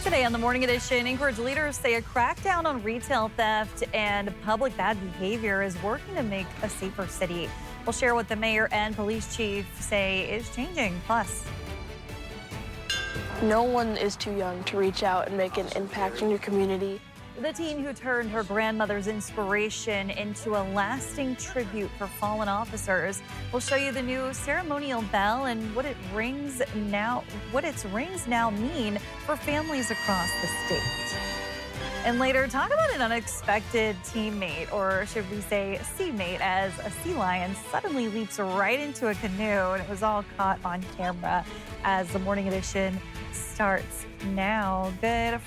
Today on the Morning Edition, Anchorage leaders say a crackdown on retail theft and public bad behavior is working to make a safer city. We'll share what the mayor and police chief say is changing. Plus, no one is too young to reach out and make an impact in your community. the teen who turned her grandmother's inspiration into a lasting tribute for fallen officers. We'll show you the new ceremonial bell and what its rings now mean for families across the state. And later, talk about an unexpected teammate, or should we say seamate, as a sea lion suddenly leaps right into a canoe, and it was all caught on camera as the Morning Edition starts now. Good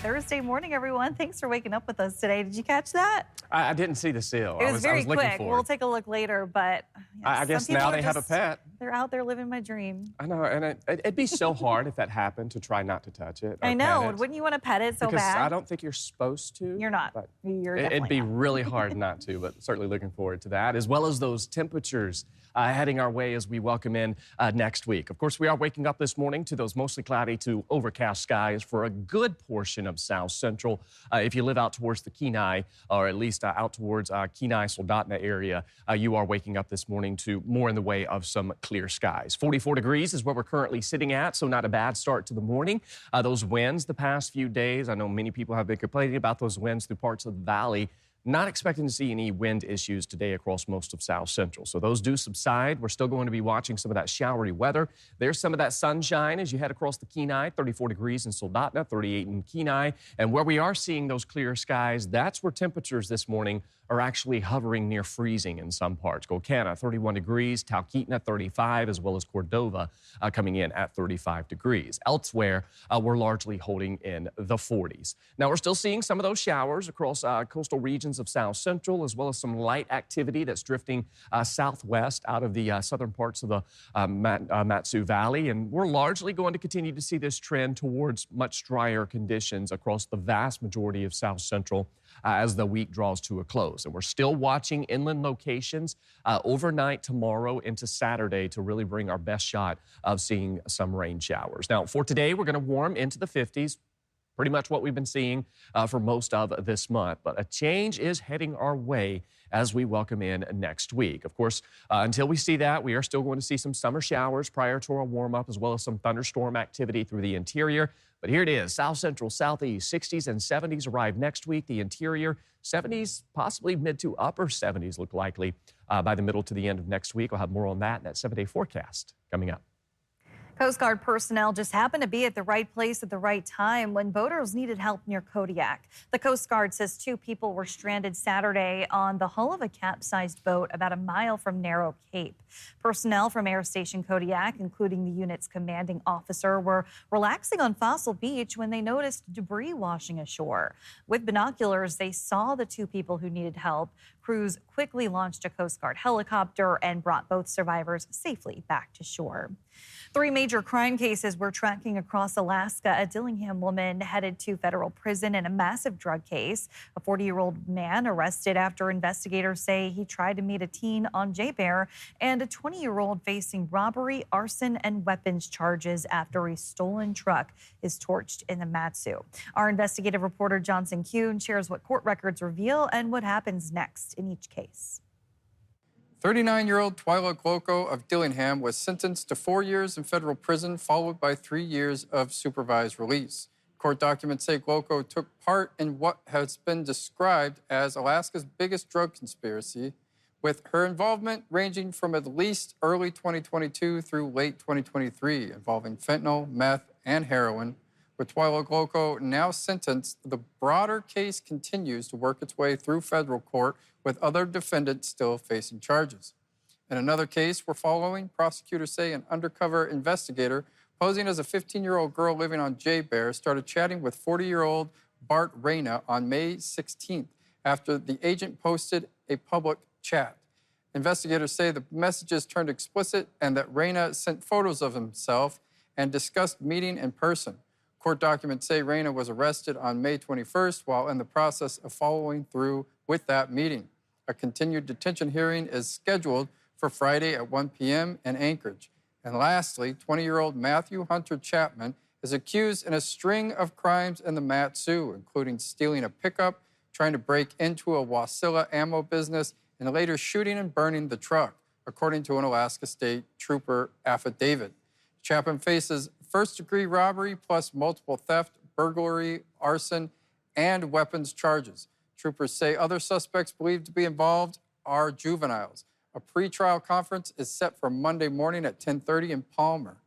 Thursday morning, everyone. Thanks for waking up with us today. Did you catch that? I didn't see the seal. It was very quick. For we'll take a look later, but I guess now they have a pet. They're out there living my dream. I know, and it'd be so hard if that happened to try not to touch it. I know. Wouldn't you want to pet it so because bad? I don't think you're supposed to. You're not. You're definitely it'd be not. really hard not to, but certainly looking forward to that, as well as those temperatures heading our way as we welcome in next week. Of course, we are waking up this morning to those mostly cloudy to overcast skies for a good portion of South Central. If you live out towards the Kenai, or at least out towards Kenai, Soldotna area, you are waking up this morning to more in the way of some clear skies. 44 degrees is where we're currently sitting at, so not a bad start to the morning. Those winds the past few days, I know many people have been complaining about those winds through parts of the valley. Not expecting to see any wind issues today across most of South Central. So those do subside. We're still going to be watching some of that showery weather. There's some of that sunshine as you head across the Kenai, 34 degrees in Soldotna, 38 in Kenai. And where we are seeing those clear skies, that's where temperatures this morning are actually hovering near freezing in some parts. Golcana, 31 degrees, Talkeetna, 35, as well as Cordova coming in at 35 degrees. Elsewhere, we're largely holding in the 40s. Now, we're still seeing some of those showers across coastal regions of South Central, as well as some light activity that's drifting southwest out of the southern parts of the Matsu Valley. And we're largely going to continue to see this trend towards much drier conditions across the vast majority of South Central as the week draws to a close. And we're still watching inland locations overnight tomorrow into Saturday to really bring our best shot of seeing some rain showers. Now, for today, we're going to warm into the 50s. Pretty much what we've been seeing for most of this month. But a change is heading our way as we welcome in next week. Of course, until we see that, we are still going to see some summer showers prior to our warm-up, as well as some thunderstorm activity through the interior. But here it is, South Central, Southeast, 60s and 70s arrive next week. The interior, 70s, possibly mid to upper 70s look likely by the middle to the end of next week. We'll have more on that in that 7-day forecast coming up. Coast Guard personnel just happened to be at the right place at the right time when boaters needed help near Kodiak. The Coast Guard says 2 people were stranded Saturday on the hull of a capsized boat about a mile from Narrow Cape. Personnel from Air Station Kodiak, including the unit's commanding officer, were relaxing on Fossil Beach when they noticed debris washing ashore. With binoculars, they saw the 2 people who needed help. Crews quickly launched a Coast Guard helicopter and brought both survivors safely back to shore. 3 major crime cases we're tracking across Alaska. A Dillingham woman headed to federal prison in a massive drug case. A 40-year-old man arrested after investigators say he tried to meet a teen on J-Bear. And a 20-year-old facing robbery, arson, and weapons charges after a stolen truck is torched in the Matsu. Our investigative reporter Johnson Kuhn shares what court records reveal and what happens next in each case. 39-year-old Twyla Gloko of Dillingham was sentenced to 4 years in federal prison, followed by 3 years of supervised release. Court documents say Gloko took part in what has been described as Alaska's biggest drug conspiracy, with her involvement ranging from at least early 2022 through late 2023, involving fentanyl, meth, and heroin. With Twyla Gloko now sentenced, the broader case continues to work its way through federal court, with other defendants still facing charges. In another case we're following, prosecutors say an undercover investigator posing as a 15-year-old girl living on J-Bear started chatting with 40-year-old Bart Reyna on May 16th after the agent posted a public chat. Investigators say the messages turned explicit and that Reyna sent photos of himself and discussed meeting in person. Court documents say Reyna was arrested on May 21st while in the process of following through with that meeting. A continued detention hearing is scheduled for Friday at 1 p.m. in Anchorage. And lastly, 20-year-old Matthew Hunter Chapman is accused in a string of crimes in the Mat-Su, including stealing a pickup, trying to break into a Wasilla ammo business, and later shooting and burning the truck, according to an Alaska State Trooper affidavit. Chapman faces first-degree robbery plus multiple theft, burglary, arson, and weapons charges. Troopers say other suspects believed to be involved are juveniles. A pretrial conference is set for Monday morning at 10:30 in Palmer.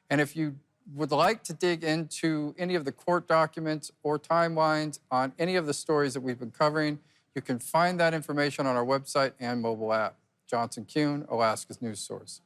And if you would like to dig into any of the court documents or timelines on any of the stories that we've been covering, you can find that information on our website and mobile app. Johnson Kuhn, Alaska's news source.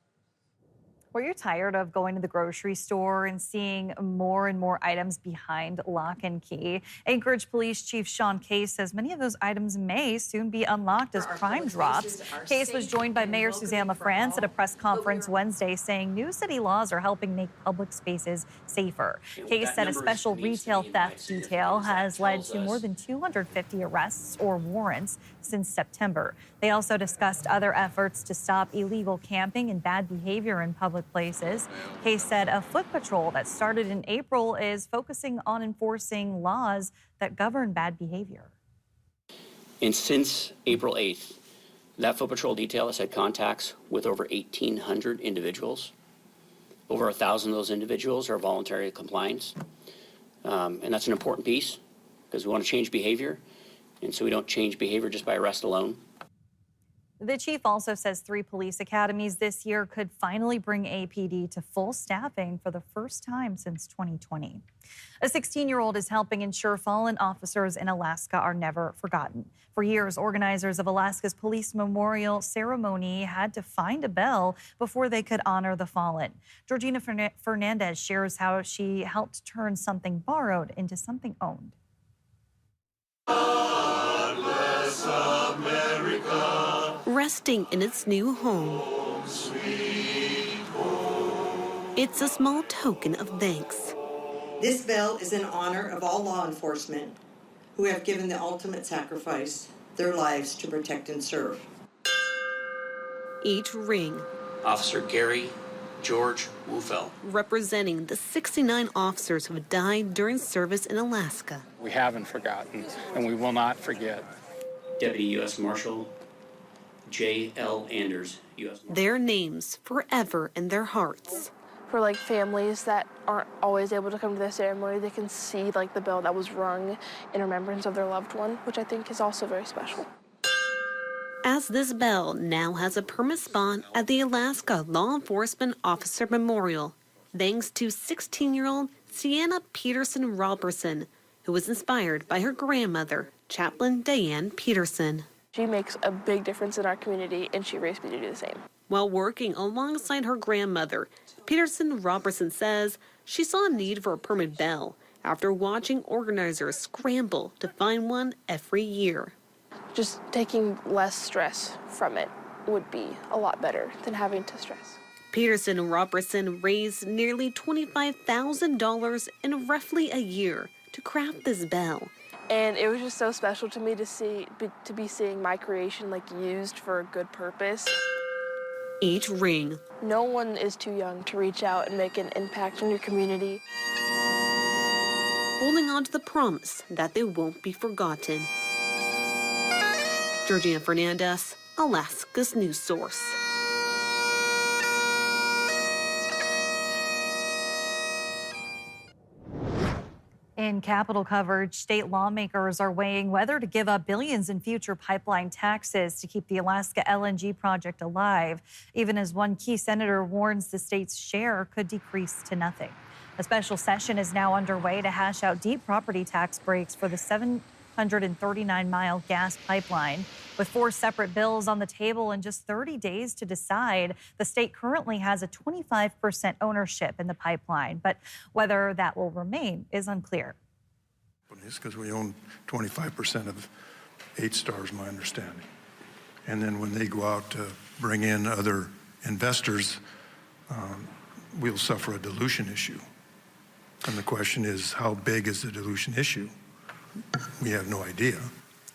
Were you tired of going to the grocery store and seeing more and more items behind lock and key? Anchorage Police Chief Sean Case says many of those items may soon be unlocked as crime drops. Case was joined by Mayor Suzanne LaFrance at a press conference Wednesday saying new city laws are helping make public spaces safer. Case said a special retail theft detail has led to more than 250 arrests or warrants since September. They also discussed other efforts to stop illegal camping and bad behavior in public places. Case said a foot patrol that started in April is focusing on enforcing laws that govern bad behavior. And since April 8th, that foot patrol detail has had contacts with over 1,800 individuals. Over 1,000 of those individuals are voluntary compliance. And that's an important piece because we want to change behavior. And so we don't change behavior just by arrest alone. The chief also says 3 police academies this year could finally bring APD to full staffing for the first time since 2020. A 16-year-old is helping ensure fallen officers in Alaska are never forgotten. For years, organizers of Alaska's Police Memorial Ceremony had to find a bell before they could honor the fallen. Georgina Fernandez shares how she helped turn something borrowed into something owned. God bless America. Resting in its new home. It's a small token of thanks. This bell is in honor of all law enforcement who have given the ultimate sacrifice, their lives to protect and serve. Each ring Officer Gary George Wufel, representing the 69 officers who have died during service in Alaska. We haven't forgotten, and we will not forget. Deputy U.S. Marshal J.L. Anders, U.S. Marshal. Their names forever in their hearts. For like families that aren't always able to come to the ceremony, they can see like the bell that was rung in remembrance of their loved one, which I think is also very special. As this bell now has a permanent spot at the Alaska Law Enforcement Officer Memorial, thanks to 16-year-old Sienna Peterson Robertson, who was inspired by her grandmother, Chaplain Diane Peterson. She makes a big difference in our community, and she raised me to do the same. While working alongside her grandmother, Peterson Robertson says she saw a need for a permanent bell after watching organizers scramble to find one every year. Just taking less stress from it would be a lot better than having to stress. Peterson and Robertson raised nearly $25,000 in roughly a year to craft this bell. And it was just so special to me to be seeing my creation like used for a good purpose. Each ring. No one is too young to reach out and make an impact on your community. Holding on to the promise that they won't be forgotten. Georgina Fernandez, Alaska's news source. In Capitol coverage, state lawmakers are weighing whether to give up billions in future pipeline taxes to keep the Alaska LNG project alive, even as one key senator warns the state's share could decrease to nothing. A special session is now underway to hash out deep property tax breaks for the 739-mile gas pipeline. With 4 separate bills on the table and just 30 days to decide, the state currently has a 25% ownership in the pipeline, but whether that will remain is unclear. It's because we own 25% of 8 Stars, my understanding. And then when they go out to bring in other investors, we'll suffer a dilution issue. And the question is, how big is the dilution issue? We have no idea.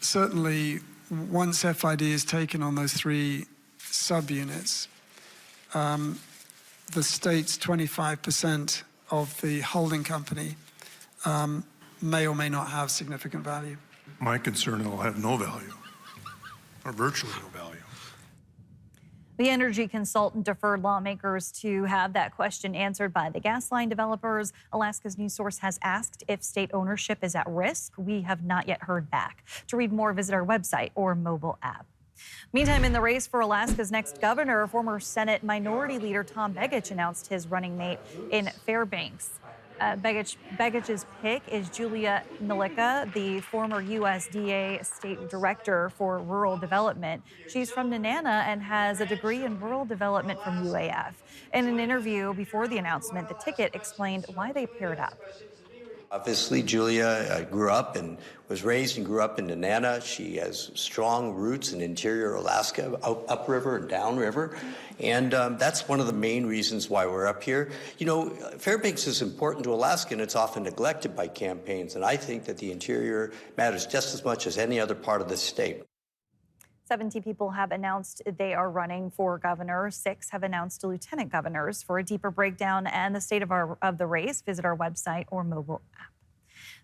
Certainly, once FID is taken on those 3 subunits, the state's 25% of the holding company may or may not have significant value. My concern, it will have no value, or virtually no value. The energy consultant deferred lawmakers to have that question answered by the gas line developers. Alaska's news source has asked if state ownership is at risk. We have not yet heard back. To read more, visit our website or mobile app. Meantime, in the race for Alaska's next governor, former Senate Minority Leader Tom Begich announced his running mate in Fairbanks. Begich's pick is Julia Nalika, the former USDA State Director for Rural Development. She's from Nenana and has a degree in rural development from UAF. In an interview before the announcement, the ticket explained why they paired up. Obviously, Julia grew up and was raised and grew up in Nenana. She has strong roots in interior Alaska, upriver and downriver. And that's one of the main reasons why we're up here. You know, Fairbanks is important to Alaska, and it's often neglected by campaigns. And I think that the interior matters just as much as any other part of the state. 70 people have announced they are running for governor. 6 have announced lieutenant governors. For a deeper breakdown and the state of the race, visit our website or mobile app.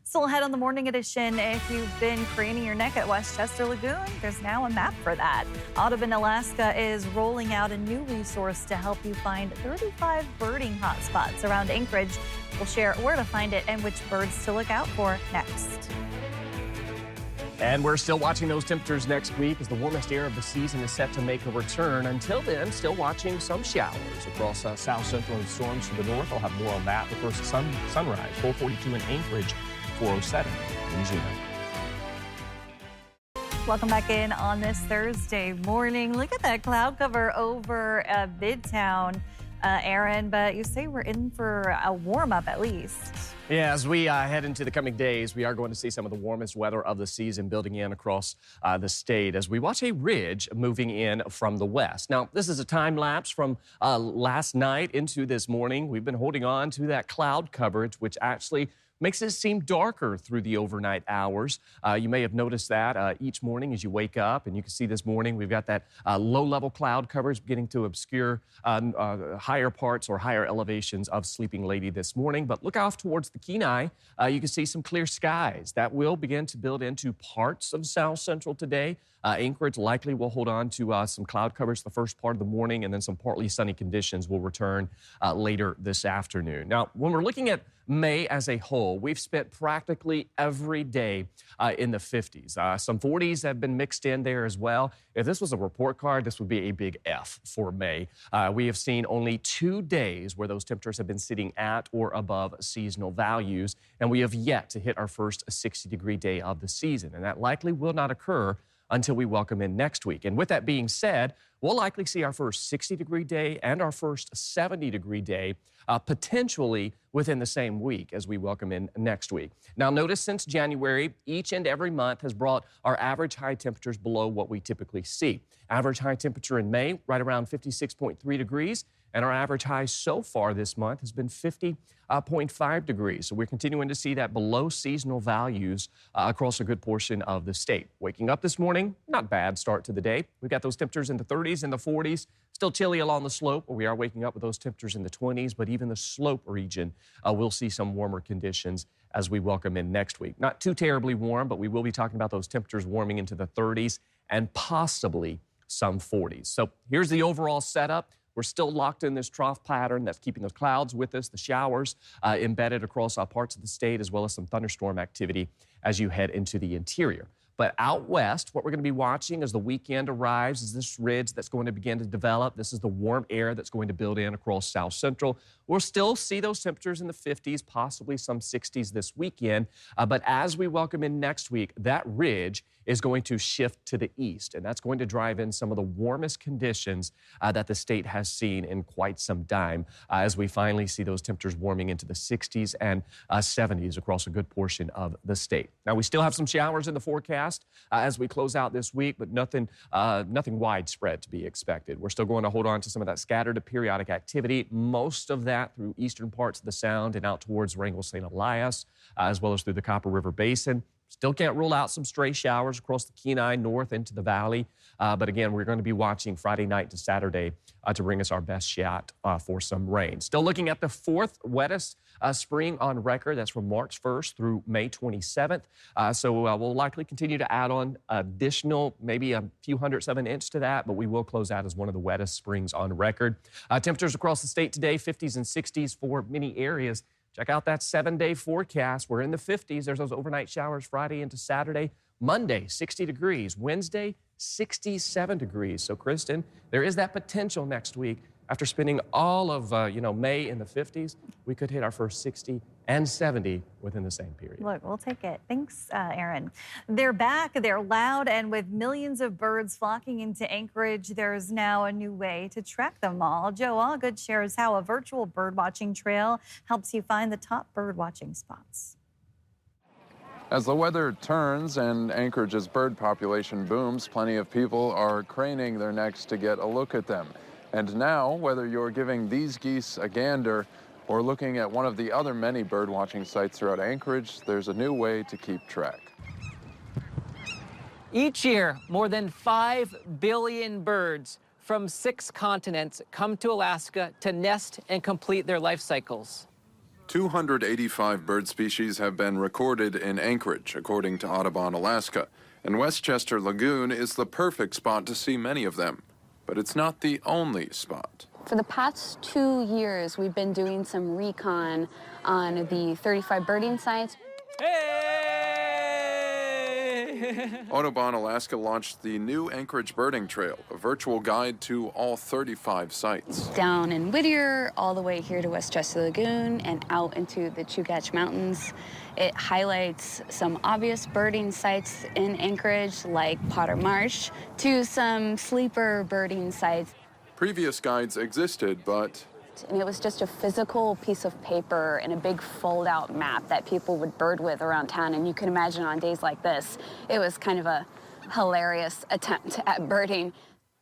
Still ahead on the morning edition, if you've been craning your neck at Westchester Lagoon, there's now a map for that. Audubon, Alaska is rolling out a new resource to help you find 35 birding hotspots around Anchorage. We'll share where to find it and which birds to look out for next. And we're still watching those temperatures next week as the warmest air of the season is set to make a return. Until then, still watching some showers across south central and storms to the north. I'll have more on that. But first, sunrise, 442 in Anchorage, 407 in Juneau. Welcome back in on this Thursday morning. Look at that cloud cover over Midtown, Aaron. But you say we're in for a warm up at least. Yeah, as we head into the coming days, we are going to see some of the warmest weather of the season building in across the state as we watch a ridge moving in from the west. Now, this is a time lapse from last night into this morning. We've been holding on to that cloud coverage, which actually makes it seem darker through the overnight hours. You may have noticed that each morning as you wake up, and you can see this morning we've got that low-level cloud coverage beginning to obscure higher parts or higher elevations of Sleeping Lady this morning. But look off towards the Kenai, you can see some clear skies. That will begin to build into parts of South Central today. Anchorage likely will hold on to some cloud coverage the first part of the morning, and then some partly sunny conditions will return later this afternoon. Now, when we're looking at May as a whole, we've spent practically every day in the 50s. Some 40s have been mixed in there as well. If this was a report card, this would be a big F for May. We have seen only 2 days where those temperatures have been sitting at or above seasonal values, and we have yet to hit our first 60-degree day of the season, and that likely will not occur until we welcome in next week. And with that being said, we'll likely see our first 60-degree day and our first 70-degree day potentially within the same week as we welcome in next week. Now, notice since January, each and every month has brought our average high temperatures below what we typically see. Average high temperature in May, right around 56.3 degrees. And our average high so far this month has been 50.5 degrees. So we're continuing to see that below seasonal values across a good portion of the state. Waking up this morning, not bad start to the day. We've got those temperatures in the 30s and the 40s. Still chilly along the slope, where we are waking up with those temperatures in the 20s, but even the slope region will see some warmer conditions as we welcome in next week. Not too terribly warm, but we will be talking about those temperatures warming into the 30s and possibly some 40s. So here's the overall setup. We're still locked in this trough pattern that's keeping the clouds with us, the showers embedded across parts of the state, as well as some thunderstorm activity as you head into the interior. But out west, what we're going to be watching as the weekend arrives is this ridge that's going to begin to develop. This is the warm air that's going to build in across South Central. We'll still see those temperatures in the 50s, possibly some 60s this weekend. But as we welcome in next week, that ridge is going to shift to the east, and that's going to drive in some of the warmest conditions that the state has seen in quite some time as we finally see those temperatures warming into the 60s and 70s across a good portion of the state. Now, we still have some showers in the forecast as we close out this week, but nothing widespread to be expected. We're still going to hold on to some of that scattered to periodic activity, most of that through eastern parts of the Sound and out towards Wrangell-St. Elias, as well as through the Copper River Basin. Still can't rule out some stray showers across the Kenai North into the valley. But again, we're going to be watching Friday night to Saturday to bring us our best shot for some rain. Still looking at the fourth wettest spring on record. That's from March 1st through May 27th. So we'll likely continue to add on additional, maybe a few hundredths of an inch to that, but we will close out as one of the wettest springs on record. Temperatures across the state today, 50s and 60s for many areas. Check out that 7-day forecast. We're in the 50s. There's those overnight showers Friday into Saturday. Monday, 60 degrees. Wednesday, 67 degrees. So, Kristen, there is that potential next week. After spending all of, May in the 50s, we could hit our first 60 and 70 within the same period. Look, we'll take it. Thanks, Aaron. They're back. They're loud, and with millions of birds flocking into Anchorage, there's now a new way to track them all. Joe Allgood shares how a virtual birdwatching trail helps you find the top birdwatching spots. As the weather turns and Anchorage's bird population booms, plenty of people are craning their necks to get a look at them. And now, whether you're giving these geese a gander or looking at one of the other many birdwatching sites throughout Anchorage, there's a new way to keep track. Each year, more than 5 billion birds from 6 continents come to Alaska to nest and complete their life cycles. 285 bird species have been recorded in Anchorage, according to Audubon, Alaska. And Westchester Lagoon is the perfect spot to see many of them. But it's not the only spot. For the past 2 years, we've been doing some recon on the 35 birding sites. Audubon, Alaska launched the new Anchorage Birding Trail, a virtual guide to all 35 sites. Down in Whittier, all the way here to Westchester Lagoon and out into the Chugach Mountains. It highlights some obvious birding sites in Anchorage, like Potter Marsh, to some sleeper birding sites. Previous guides existed, but And it was just a physical piece of paper and a big fold-out map that people would bird with around town. And you can imagine on days like this, it was kind of a hilarious attempt at birding.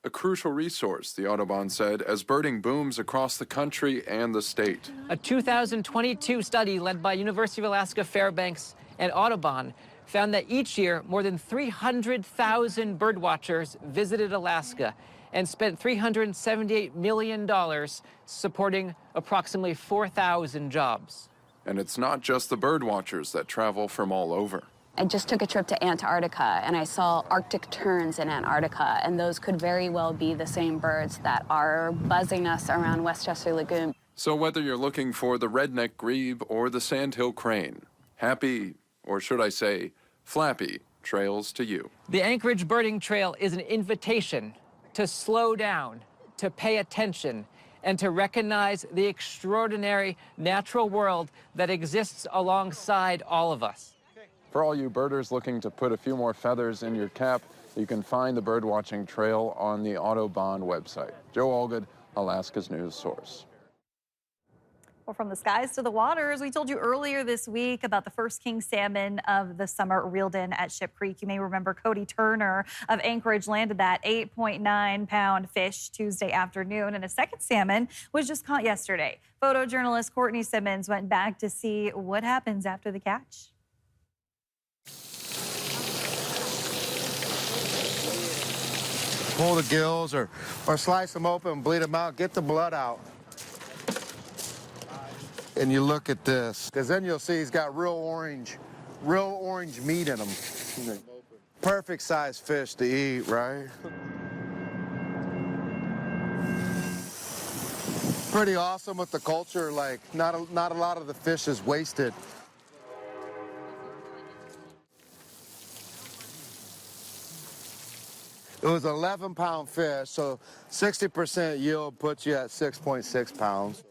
a crucial resource, the Audubon said, as birding booms across the country and the state. A 2022 study led by University of Alaska Fairbanks and Audubon found that each year more than 300,000 birdwatchers visited Alaska and spent $378 million supporting approximately 4,000 jobs. And it's not just the birdwatchers that travel from all over. I just took a trip to Antarctica and I saw Arctic terns in Antarctica, and those could very well be the same birds that are buzzing us around Westchester Lagoon. So whether you're looking for the redneck grebe or the sandhill crane, happy, or should I say, flappy, trails to you. The Anchorage Birding Trail is an invitation to slow down, to pay attention, and to recognize the extraordinary natural world that exists alongside all of us. For all you birders looking to put a few more feathers in your cap, you can find the birdwatching trail on the Audubon website. Joe Allgood, Alaska's news source. Well, from the skies to the waters, we told you earlier this week about the first king salmon of the summer reeled in at Ship Creek. You may remember Cody Turner of Anchorage landed that 8.9-pound fish Tuesday afternoon, and a second salmon was just caught yesterday. Photojournalist Courtney Simmons went back to see what happens after the catch. Pull the gills or slice them open and bleed them out, get the blood out. And you look at this, because then you'll see he's got real orange meat in him. Perfect size fish to eat, right? Pretty awesome with the culture, like not a lot of the fish is wasted. It was an 11-pound fish, so 60% yield puts you at 6.6 pounds.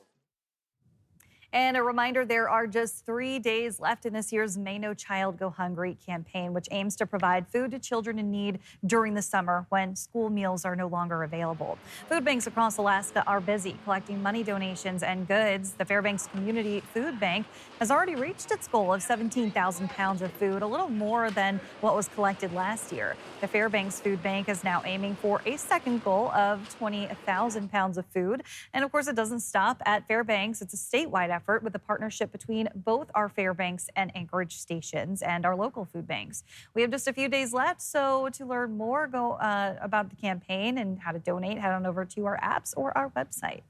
And a reminder, there are just 3 days left in this year's May No Child Go Hungry campaign, which aims to provide food to children in need during the summer when school meals are no longer available. Food banks across Alaska are busy collecting money donations and goods. The Fairbanks Community Food Bank has already reached its goal of 17,000 pounds of food, a little more than what was collected last year. The Fairbanks Food Bank is now aiming for a second goal of 20,000 pounds of food. And of course, it doesn't stop at Fairbanks. It's a statewide effort effort with a partnership between both our Fairbanks and Anchorage stations and our local food banks. We have just a few days left, so to learn more about the campaign and how to donate, head on over to our apps or our website.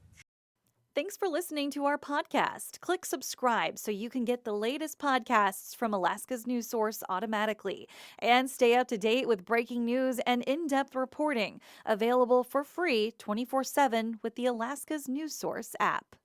Thanks for listening to our podcast. Click subscribe so you can get the latest podcasts from Alaska's news source automatically. And stay up to date with breaking news and in-depth reporting. Available for free 24/7 with the Alaska's news source app.